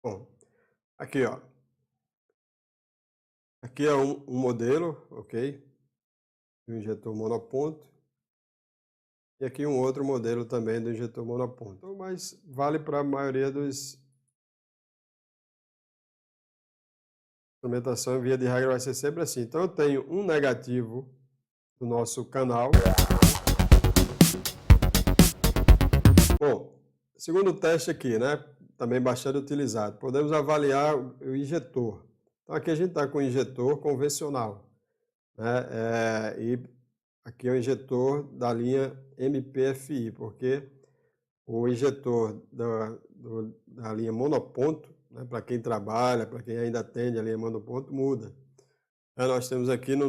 Bom, aqui ó, aqui é um modelo, ok? Do injetor monoponto. E aqui um outro modelo também do injetor monoponto. Então, mas vale para a maioria dos instrumentação, via de regra vai ser sempre assim. Então eu tenho um negativo do nosso canal. Bom, segundo teste aqui, né? Também bastante utilizado. Podemos avaliar o injetor. Então aqui a gente está com o injetor convencional, né? E aqui é o injetor da linha MPFI, porque o injetor da linha monoponto, né, para quem trabalha, para quem ainda atende a linha monoponto, muda. Aí nós temos aqui na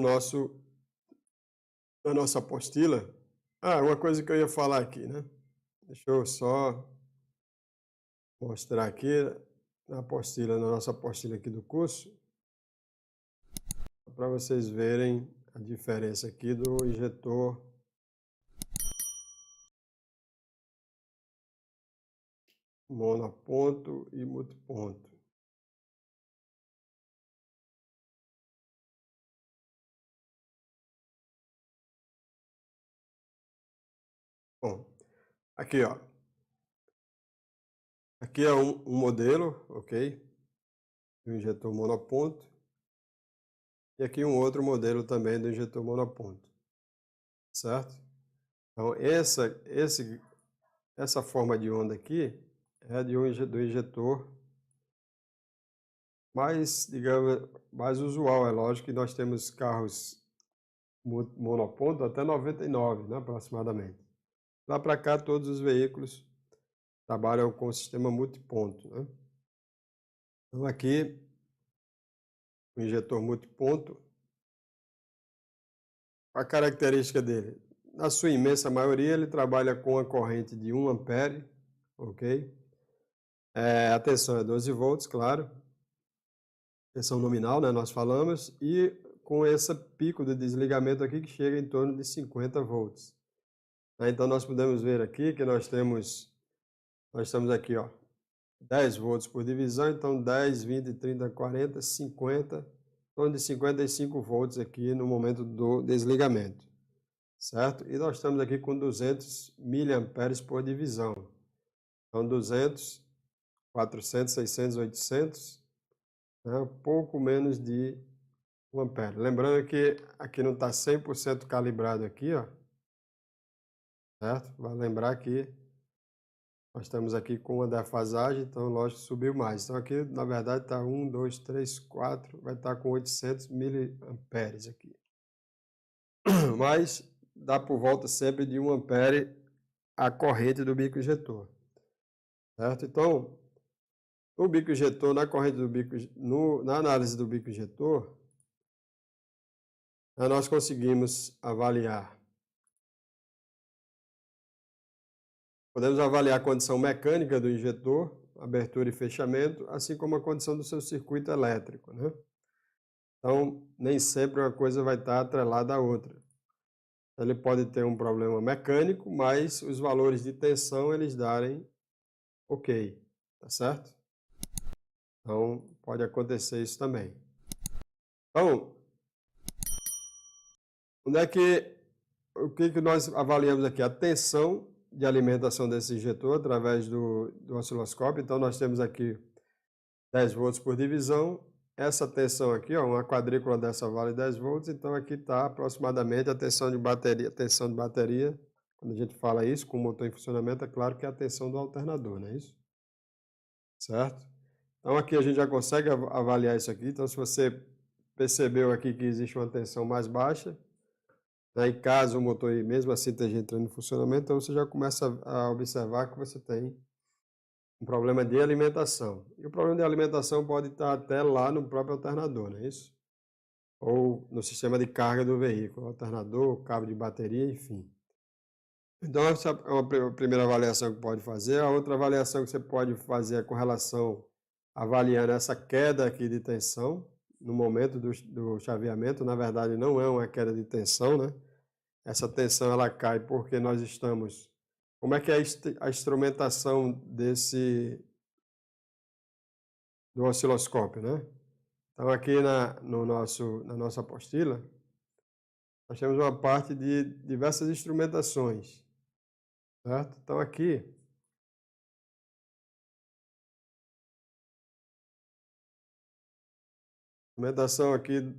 nossa apostila. Uma coisa que eu ia falar aqui, né? Deixa eu só mostrar aqui na apostila, na nossa apostila aqui do curso, para vocês verem a diferença aqui do injetor monoponto e multiponto. Bom, aqui ó, aqui é um modelo, ok? Do injetor monoponto. E aqui um outro modelo também do injetor monoponto, certo? Então essa forma de onda aqui é do injetor mais, digamos, mais usual. É lógico que nós temos carros monoponto até 99, né, aproximadamente. Lá para cá todos os veículos trabalham com o sistema multiponto, né? Então aqui o injetor multiponto, a característica dele, na sua imensa maioria ele trabalha com a corrente de 1 ampere, ok? A tensão é 12 volts, claro, tensão nominal, né, nós falamos, e com esse pico de desligamento aqui que chega em torno de 50 volts. Então nós podemos ver aqui que nós estamos aqui, ó, 10 volts por divisão, então 10, 20, 30, 40, 50, em torno de 55 volts aqui no momento do desligamento, certo? E nós estamos aqui com 200 miliamperes por divisão. Então 200, 400, 600, 800, né? Pouco menos de 1 ampere. Lembrando que aqui não está 100% calibrado aqui, ó, certo? Vai lembrar que nós estamos aqui com uma defasagem, então lógico subiu mais. Então aqui, na verdade, está 1, 2, 3, 4, vai estar com 800 miliamperes aqui. Mas dá por volta sempre de 1 ampere a corrente do bico injetor, certo? Então, o bico injetor, na corrente do bico, na análise do bico injetor, nós conseguimos avaliar. Podemos avaliar a condição mecânica do injetor, abertura e fechamento, assim como a condição do seu circuito elétrico, né? Então, nem sempre uma coisa vai estar atrelada à outra. Ele pode ter um problema mecânico, mas os valores de tensão eles darem ok, tá certo? Então, pode acontecer isso também. Então, o que nós avaliamos aqui? A tensão de alimentação desse injetor através do osciloscópio. Então, nós temos aqui 10 volts por divisão. Essa tensão aqui, ó, uma quadrícula dessa vale 10 volts, então aqui está aproximadamente a tensão de bateria. Quando a gente fala isso, com o motor em funcionamento, é claro que é a tensão do alternador, não é isso? Certo? Então aqui a gente já consegue avaliar isso aqui. Então se você percebeu aqui que existe uma tensão mais baixa, né, e caso o motor mesmo assim esteja entrando em funcionamento, então você já começa a observar que você tem um problema de alimentação. E o problema de alimentação pode estar até lá no próprio alternador, não é isso? Ou no sistema de carga do veículo, alternador, cabo de bateria, enfim. Então, essa é uma primeira avaliação que pode fazer. A outra avaliação que você pode fazer é com relação, avaliando essa queda aqui de tensão no momento do chaveamento. Na verdade, não é uma queda de tensão, né? Essa tensão ela cai porque nós estamos... Como é que é a instrumentação do osciloscópio, né? Então, aqui na nossa apostila, nós temos uma parte de diversas instrumentações, certo? Então, aqui, instrumentação aqui,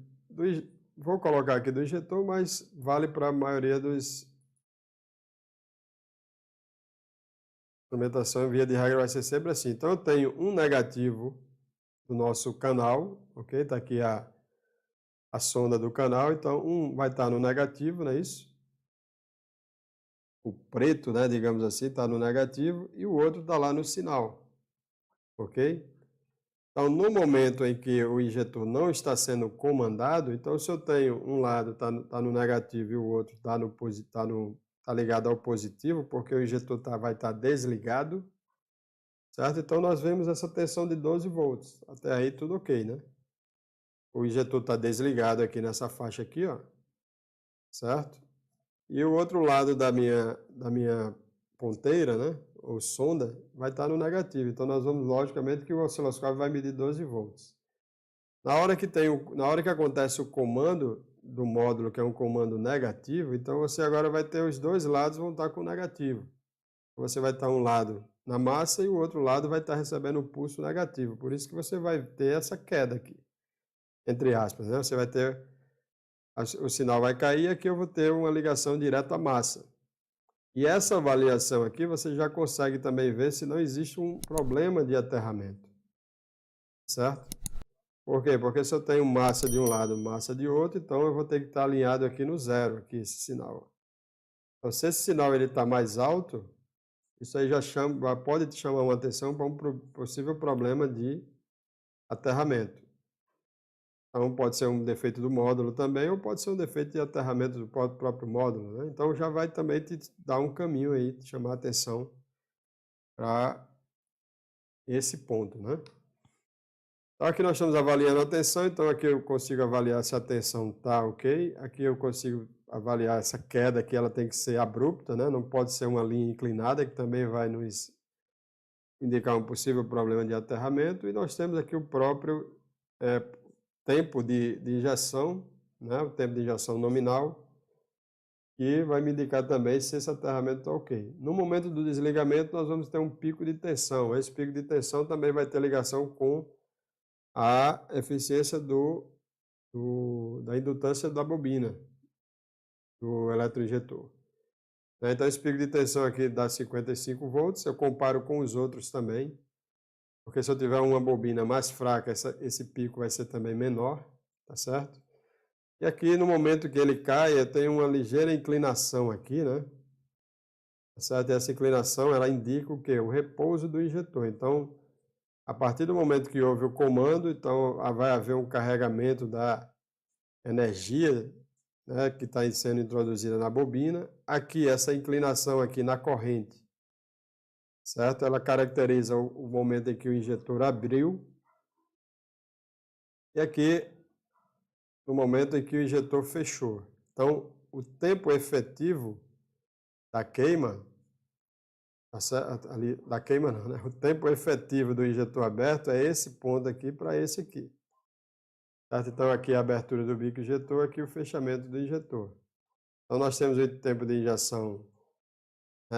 vou colocar aqui do injetor, mas vale para a maioria dos instrumentação, via de regra, vai ser sempre assim. Então, eu tenho um negativo do nosso canal, ok? Está aqui a sonda do canal, então um vai estar no negativo, não é isso? O preto, né, digamos assim, está no negativo e o outro está lá no sinal, ok? Então, no momento em que o injetor não está sendo comandado, então se eu tenho um lado está no negativo e o outro tá ligado ao positivo, porque o injetor vai estar desligado, certo? Então, nós vemos essa tensão de 12 volts. Até aí, tudo ok, né? O injetor está desligado aqui nessa faixa aqui, ó, certo? E o outro lado da minha ponteira, né, ou sonda, vai estar no negativo. Então, nós vamos, logicamente, que o osciloscópio vai medir 12 volts. Na hora que acontece o comando do módulo, que é um comando negativo, então você agora vai ter os dois lados vão estar com negativo. Você vai estar um lado na massa e o outro lado vai estar recebendo o pulso negativo. Por isso que você vai ter essa queda aqui, entre aspas, né? Você vai ter o sinal vai cair e aqui eu vou ter uma ligação direta à massa. E essa avaliação aqui você já consegue também ver se não existe um problema de aterramento, certo? Por quê? Porque se eu tenho massa de um lado, massa de outro, então eu vou ter que estar alinhado aqui no zero, aqui esse sinal. Então, se esse sinal ele está mais alto, isso aí pode te chamar uma atenção para um possível problema de aterramento. Então, pode ser um defeito do módulo também, ou pode ser um defeito de aterramento do próprio módulo, né? Então, já vai também te dar um caminho aí, te chamar a atenção para esse ponto, né? Então, aqui nós estamos avaliando a tensão, então aqui eu consigo avaliar se a tensão está ok. Aqui eu consigo avaliar essa queda, que ela tem que ser abrupta, né? Não pode ser uma linha inclinada, que também vai nos indicar um possível problema de aterramento. E nós temos aqui o próprio tempo de injeção, né? O tempo de injeção nominal, que vai me indicar também se esse aterramento está ok. No momento do desligamento, nós vamos ter um pico de tensão. Esse pico de tensão também vai ter ligação com a eficiência da indutância da bobina, do eletroinjetor. Então, esse pico de tensão aqui dá 55 volts, eu comparo com os outros também, porque se eu tiver uma bobina mais fraca, esse pico vai ser também menor, tá certo? E aqui, no momento que ele cai, eu tenho uma ligeira inclinação aqui, né? Tá certo? E essa inclinação, ela indica o quê? O repouso do injetor. Então, a partir do momento que houve o comando, então vai haver um carregamento da energia, né, que está sendo introduzida na bobina. Aqui, essa inclinação aqui na corrente, certo? Ela caracteriza o momento em que o injetor abriu. E aqui, no momento em que o injetor fechou. Então, o tempo efetivo da queima, ali, da queima não, né? O tempo efetivo do injetor aberto é esse ponto aqui para esse aqui. Certo? Então, aqui a abertura do bico injetor, aqui o fechamento do injetor. Então, nós temos o tempo de injeção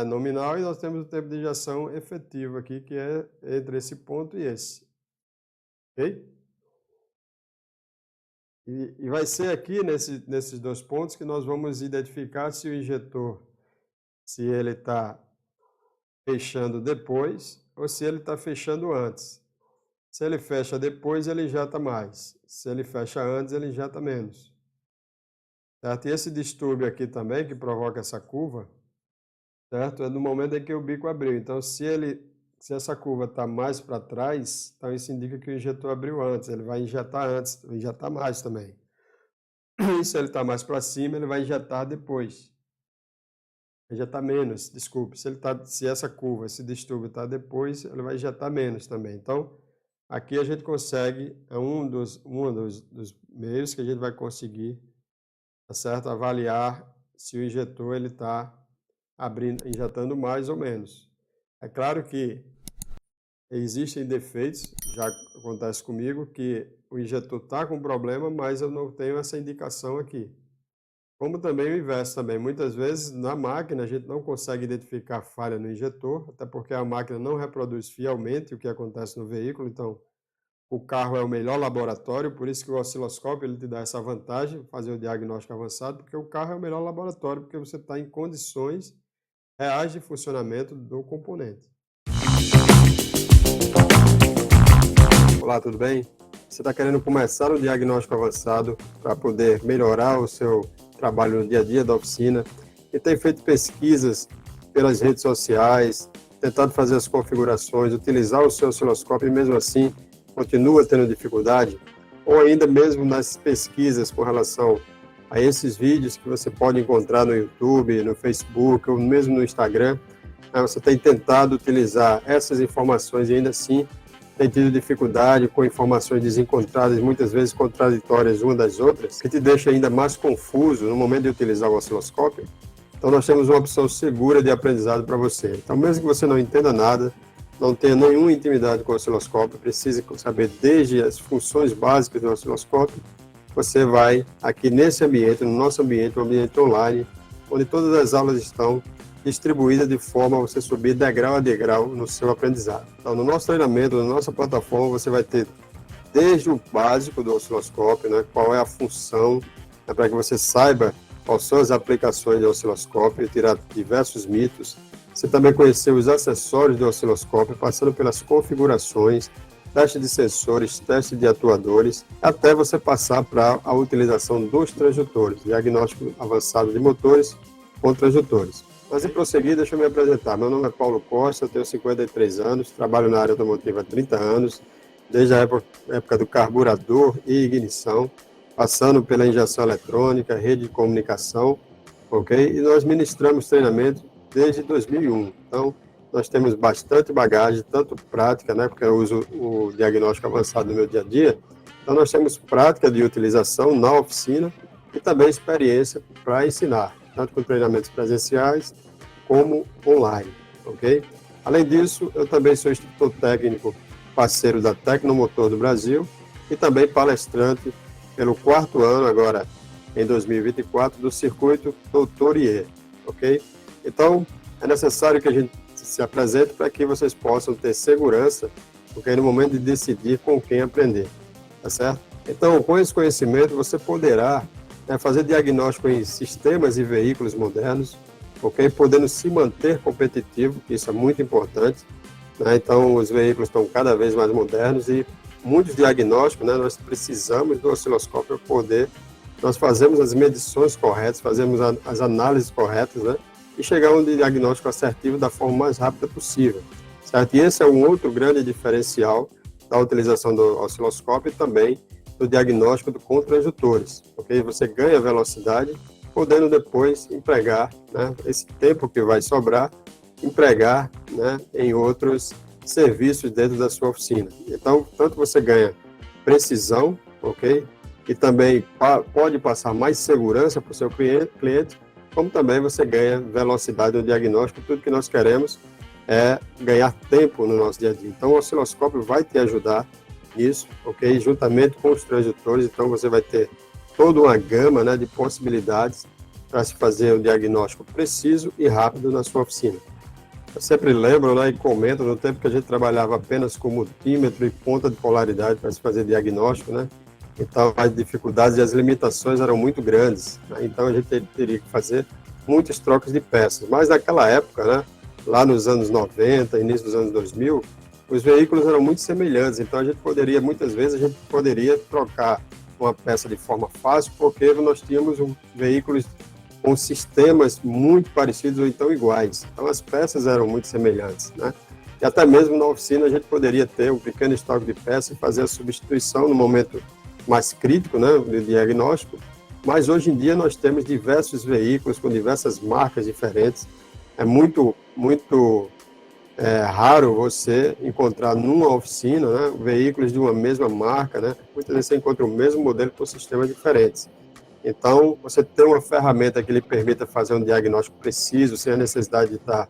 nominal e nós temos o tempo de injeção efetivo aqui, que é entre esse ponto e esse. Ok? E vai ser aqui, nesses dois pontos, que nós vamos identificar se o injetor, se ele está fechando depois ou se ele está fechando antes. Se ele fecha depois, ele injeta mais. Se ele fecha antes, ele injeta menos. Certo? E esse distúrbio aqui também, que provoca essa curva, certo? É no momento em que o bico abriu. Então, se essa curva está mais para trás, então isso indica que o injetor abriu antes. Ele vai injetar antes, vai injetar mais também. E se ele está mais para cima, ele vai injetar depois. Injetar menos, desculpe. Se essa curva, esse distúrbio está depois, ele vai injetar menos também. Então, aqui a gente consegue, é um dos meios que a gente vai conseguir, tá certo? Avaliar se o injetor ele está injetando mais ou menos. É claro que Existem defeitos, já acontece comigo, que o injetor está com problema, mas eu não tenho essa indicação aqui. Como também o inverso também, muitas vezes na máquina a gente não consegue identificar falha no injetor, até porque a máquina não reproduz fielmente o que acontece no veículo, então o carro é o melhor laboratório, por isso que o osciloscópio ele te dá essa vantagem, fazer o diagnóstico avançado, porque o carro é o melhor laboratório, porque você está em condições reais de funcionamento do componente. Olá, tudo bem? Você está querendo começar o diagnóstico avançado para poder melhorar o seu trabalho no dia a dia da oficina e tem feito pesquisas pelas redes sociais, tentado fazer as configurações, utilizar o seu osciloscópio e mesmo assim continua tendo dificuldade, ou ainda mesmo nas pesquisas com relação a esses vídeos que você pode encontrar no YouTube, no Facebook ou mesmo no Instagram, você tem tentado utilizar essas informações e ainda assim tem tido dificuldade com informações desencontradas, muitas vezes contraditórias uma das outras, que te deixa ainda mais confuso no momento de utilizar o osciloscópio. Então nós temos uma opção segura de aprendizado para você. Então mesmo que você não entenda nada, não tenha nenhuma intimidade com o osciloscópio, precise saber desde as funções básicas do osciloscópio, você vai aqui nesse ambiente, no nosso ambiente, um ambiente online, onde todas as aulas estão distribuídas de forma a você subir degrau a degrau no seu aprendizado. Então, no nosso treinamento, na nossa plataforma, você vai ter desde o básico do osciloscópio, né, qual é a função, né, para que você saiba quais são as aplicações do osciloscópio e tirar diversos mitos. Você também conhecer os acessórios do osciloscópio, passando pelas configurações, teste de sensores, teste de atuadores, até você passar para a utilização dos transdutores, diagnóstico avançado de motores com transdutores. Mas em prosseguir, deixa eu me apresentar. Meu nome é Paulo Costa, tenho 53 anos, trabalho na área automotiva há 30 anos, desde a época do carburador e ignição, passando pela injeção eletrônica, rede de comunicação, ok? E nós ministramos treinamento desde 2001. Então, nós temos bastante bagagem, tanto prática, né, porque eu uso o diagnóstico avançado no meu dia a dia. Então, nós temos prática de utilização na oficina e também experiência para ensinar, tanto com treinamentos presenciais como online, ok? Além disso, eu também sou instrutor técnico parceiro da Tecnomotor do Brasil e também palestrante pelo 4º ano, agora em 2024, do circuito Doutor IE, ok? Então, é necessário que a gente se apresente para que vocês possam ter segurança, porque no momento de decidir com quem aprender, tá certo? Então, com esse conhecimento, você poderá fazer diagnóstico em sistemas e veículos modernos, ok? Podendo se manter competitivo, isso é muito importante, né? Então, os veículos estão cada vez mais modernos e muitos diagnósticos, né, nós precisamos do osciloscópio para poder, nós fazemos as medições corretas, fazemos as análises corretas, né? E chegar a um diagnóstico assertivo da forma mais rápida possível, certo? E esse é um outro grande diferencial da utilização do osciloscópio e também do diagnóstico com transdutores, ok? Você ganha velocidade, podendo depois empregar, né, esse tempo que vai sobrar, empregar, né, em outros serviços dentro da sua oficina. Então, tanto você ganha precisão, ok? E também pode passar mais segurança para o seu cliente, como também você ganha velocidade no diagnóstico. Tudo que nós queremos é ganhar tempo no nosso dia a dia. Então, o osciloscópio vai te ajudar nisso, ok? Juntamente com os transdutores, então você vai ter toda uma gama, né, de possibilidades para se fazer um diagnóstico preciso e rápido na sua oficina. Eu sempre lembro, né, e comento, no tempo que a gente trabalhava apenas com multímetro e ponta de polaridade para se fazer diagnóstico, né? Então, as dificuldades e as limitações eram muito grandes, né? Então, a gente teria que fazer muitas trocas de peças. Mas, naquela época, né, lá nos anos 90, início dos anos 2000, os veículos eram muito semelhantes. Então, muitas vezes, a gente poderia trocar uma peça de forma fácil, porque nós tínhamos veículos com sistemas muito parecidos ou então iguais. Então, as peças eram muito semelhantes, né? E até mesmo na oficina, a gente poderia ter um pequeno estoque de peças e fazer a substituição no momento mais crítico, né, de diagnóstico, mas hoje em dia nós temos diversos veículos com diversas marcas diferentes. É muito raro você encontrar numa oficina, né, veículos de uma mesma marca, né? Muitas vezes você encontra o mesmo modelo com sistemas diferentes. Então, você tem uma ferramenta que lhe permita fazer um diagnóstico preciso, sem a necessidade de estar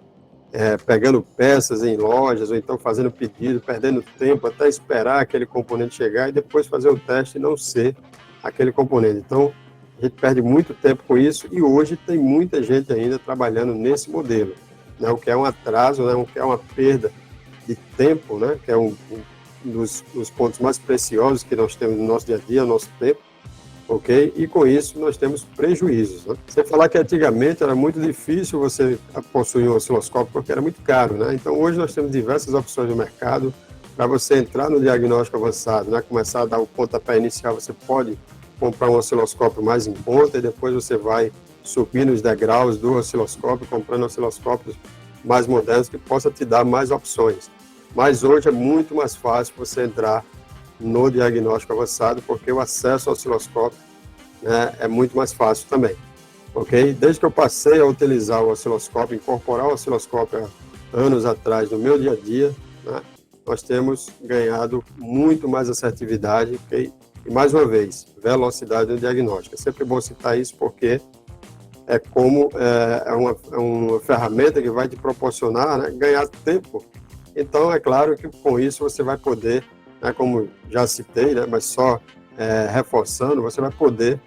pegando peças em lojas, ou então fazendo pedido, perdendo tempo até esperar aquele componente chegar e depois fazer o teste e não ser aquele componente. Então, a gente perde muito tempo com isso e hoje tem muita gente ainda trabalhando nesse modelo, né? O que é um atraso, né? O que é uma perda de tempo, né? Que é um dos pontos mais preciosos que nós temos no nosso dia a dia, o nosso tempo, ok? E com isso nós temos prejuízos, né? Você falar que antigamente era muito difícil você possuir um osciloscópio porque era muito caro, né? Então hoje nós temos diversas opções no mercado para você entrar no diagnóstico avançado, né? Começar a dar o pontapé inicial, você pode comprar um osciloscópio mais em conta e depois você vai subir nos degraus do osciloscópio, comprando osciloscópios mais modernos que possa te dar mais opções. Mas hoje é muito mais fácil você entrar no diagnóstico avançado, porque o acesso ao osciloscópio, né, é muito mais fácil também, ok? Desde que eu passei a utilizar o osciloscópio, incorporar o osciloscópio há anos atrás no meu dia a dia, né, nós temos ganhado muito mais assertividade, ok? E mais uma vez, velocidade no diagnóstico. É sempre bom citar isso porque é uma ferramenta que vai te proporcionar, né, ganhar tempo. Então, é claro que com isso você vai poder, né, como já citei, né, mas só reforçando, você vai poder,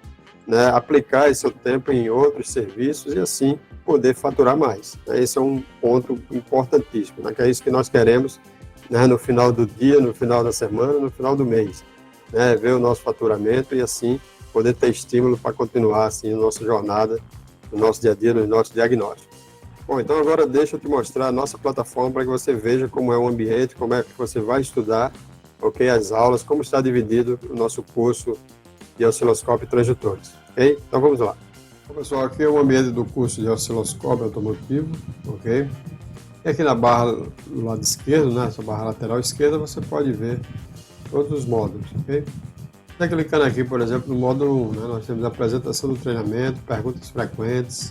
né, aplicar esse seu tempo em outros serviços e assim poder faturar mais. Esse é um ponto importantíssimo, né, que é isso que nós queremos, né, no final do dia, no final da semana, no final do mês, né, ver o nosso faturamento e assim poder ter estímulo para continuar assim a nossa jornada, no nosso dia a dia, no nosso diagnóstico. Bom, então agora deixa eu te mostrar a nossa plataforma para que você veja como é o ambiente, como é que você vai estudar, ok? As aulas, como está dividido o nosso curso de osciloscópio e transdutores, ok? Então vamos lá. Bom, pessoal, aqui é o ambiente do curso de osciloscópio automotivo, ok? E aqui na barra do lado esquerdo, né, essa barra lateral esquerda, você pode ver todos os módulos, ok? Você clicando aqui, por exemplo, no módulo 1, né, nós temos a apresentação do treinamento, perguntas frequentes,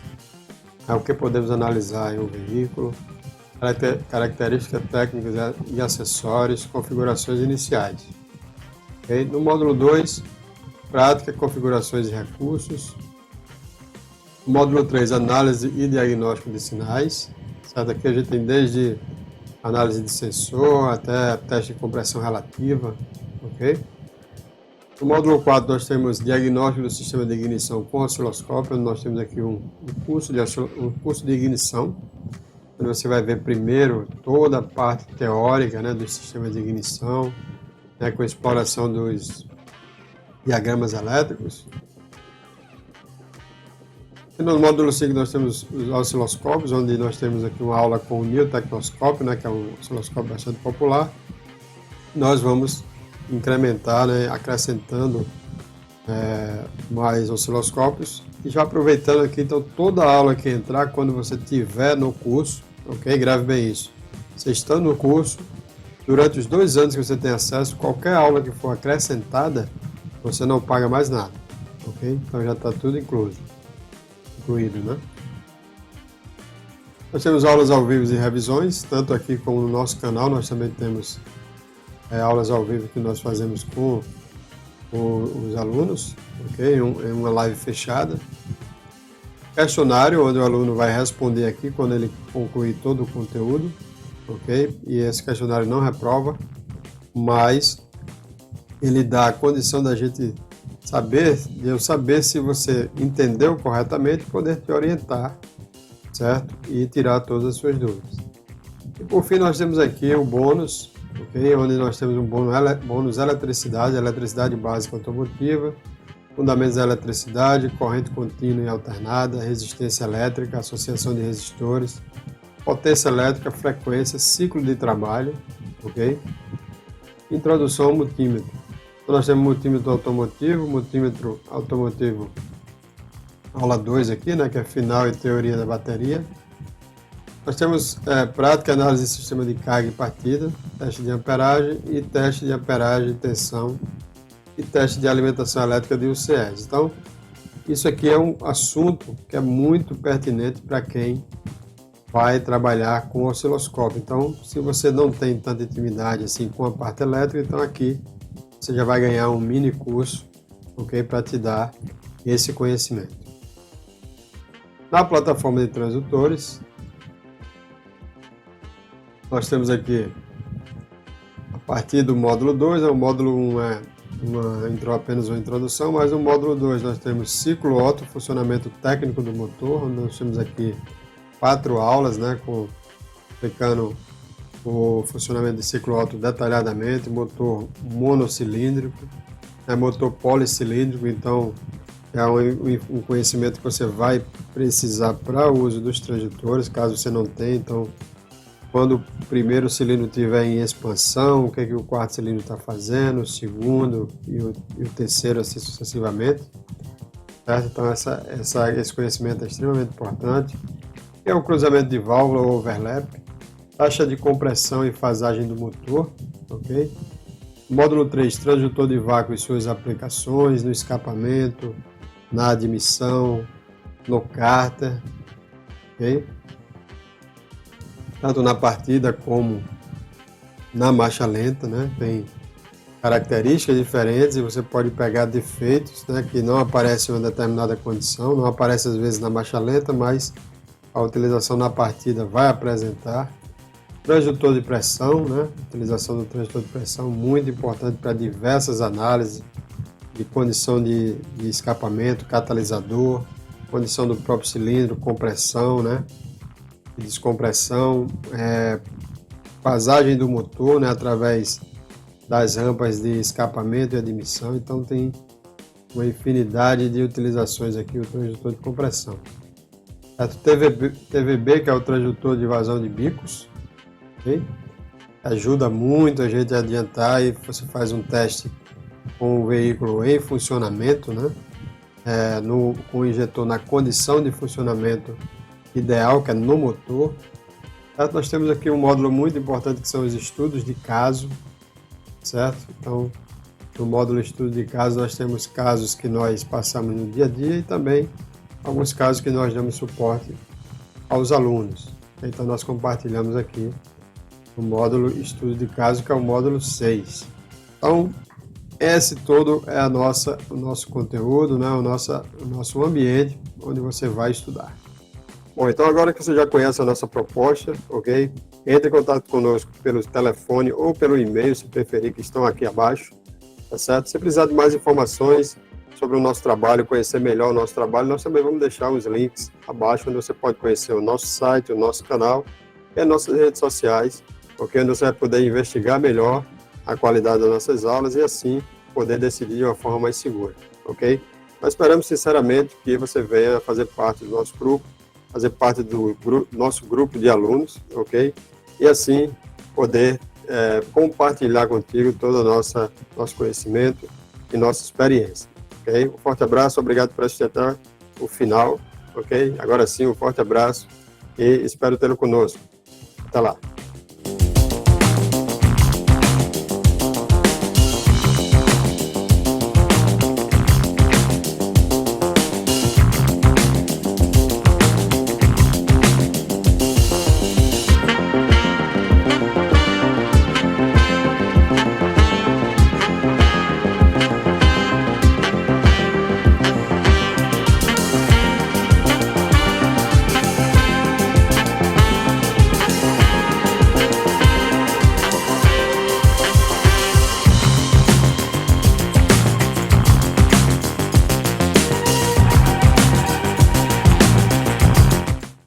o que podemos analisar em um veículo, características técnicas e acessórios, configurações iniciais. Okay? No módulo 2, prática, configurações e recursos. No módulo 3, análise e diagnóstico de sinais. Certo? Aqui a gente tem desde análise de sensor até teste de compressão relativa. Okay? No módulo 4, nós temos diagnóstico do sistema de ignição com osciloscópio, onde nós temos aqui um curso de ignição, onde você vai ver primeiro toda a parte teórica, né, do sistema de ignição, né, com a exploração dos diagramas elétricos. E no módulo 5 nós temos os osciloscópios, onde nós temos aqui uma aula com o neotecnoscópio, né, que é um osciloscópio bastante popular. Nós vamos incrementar, né, acrescentando mais osciloscópios. E já aproveitando aqui, então, toda a aula que entrar, quando você estiver no curso, ok? Grave bem isso. Você estando no curso, durante os 2 anos que você tem acesso, qualquer aula que for acrescentada, você não paga mais nada, ok? Então já está tudo incluído, né? Nós temos aulas ao vivo e revisões, tanto aqui como no nosso canal, nós também temos aulas ao vivo que nós fazemos com os alunos, ok? Em uma live fechada. Questionário, onde o aluno vai responder aqui quando ele concluir todo o conteúdo, ok? E esse questionário não reprova, mas ele dá a condição da gente de eu saber se você entendeu corretamente e poder te orientar, certo? E tirar todas as suas dúvidas. E por fim nós temos aqui o bônus, ok? Onde nós temos um bônus eletricidade básica automotiva, fundamentos da eletricidade, corrente contínua e alternada, resistência elétrica, associação de resistores, potência elétrica, frequência, ciclo de trabalho, ok? Introdução ao multímetro. Então, nós temos multímetro automotivo aula 2 aqui, né, que é final e teoria da bateria. Nós temos prática, análise de sistema de carga e partida, teste de amperagem e teste de amperagem, tensão e teste de alimentação elétrica de UCS. Então, isso aqui é um assunto que é muito pertinente para quem vai trabalhar com osciloscópio. Então, se você não tem tanta intimidade assim com a parte elétrica, então aqui você já vai ganhar um mini curso, ok, para te dar esse conhecimento. Na plataforma de transdutores, Nós temos aqui, a partir do módulo 2, o módulo 1 apenas uma introdução, mas no módulo 2 nós temos ciclo Otto, funcionamento técnico do motor, onde nós temos aqui 4 aulas, né, explicando o funcionamento de ciclo Otto detalhadamente, motor monocilíndrico, motor policilíndrico, então é um conhecimento que você vai precisar para o uso dos transdutores, caso você não tenha. Então, quando o primeiro cilindro estiver em expansão, o que o quarto cilindro está fazendo, o segundo e o terceiro, assim sucessivamente. Certo? Então, esse conhecimento é extremamente importante. É o cruzamento de válvula ou overlap, taxa de compressão e fasagem do motor, ok? Módulo 3, transdutor de vácuo e suas aplicações no escapamento, na admissão, no cárter, ok? Tanto na partida como na marcha lenta, né? Tem características diferentes e você pode pegar defeitos, né, que não aparecem em uma determinada condição, não aparece às vezes na marcha lenta, mas a utilização na partida vai apresentar. Transdutor de pressão, né? Utilização do transdutor de pressão, muito importante para diversas análises de condição de escapamento, catalisador, condição do próprio cilindro, compressão, né? Descompressão, fasagem do motor, né? Através das rampas de escapamento e admissão. Então tem uma infinidade de utilizações aqui, o transdutor de compressão. TVB, que é o transdutor de vazão de bicos, okay? Ajuda muito a gente a adiantar e você faz um teste com o veículo em funcionamento, né? Com o injetor na condição de funcionamento ideal, que é no motor. Certo? Nós temos aqui um módulo muito importante que são os estudos de caso, certo? Então, no módulo estudo de caso, nós temos casos que nós passamos no dia a dia e também alguns casos que nós damos suporte aos alunos. Então, nós compartilhamos aqui o módulo estudo de caso, que é o módulo 6. Então, esse todo é o nosso conteúdo, né? o nosso ambiente onde você vai estudar. Bom, então agora que você já conhece a nossa proposta, ok? Entre em contato conosco pelo telefone ou pelo e-mail, se preferir, que estão aqui abaixo, tá certo? Se precisar de mais informações sobre o nosso trabalho, conhecer melhor o nosso trabalho, nós também vamos deixar os links abaixo, onde você pode conhecer o nosso site, o nosso canal e as nossas redes sociais, ok? Onde você vai poder investigar melhor a qualidade das nossas aulas e assim poder decidir de uma forma mais segura, ok? Nós esperamos sinceramente que você venha fazer parte do nosso grupo, fazer parte do nosso grupo de alunos, ok? E assim poder compartilhar contigo todo o nosso conhecimento e nossa experiência, ok? Um forte abraço, obrigado por assistir até o final, ok? Agora sim, um forte abraço e espero tê-lo conosco. Até lá.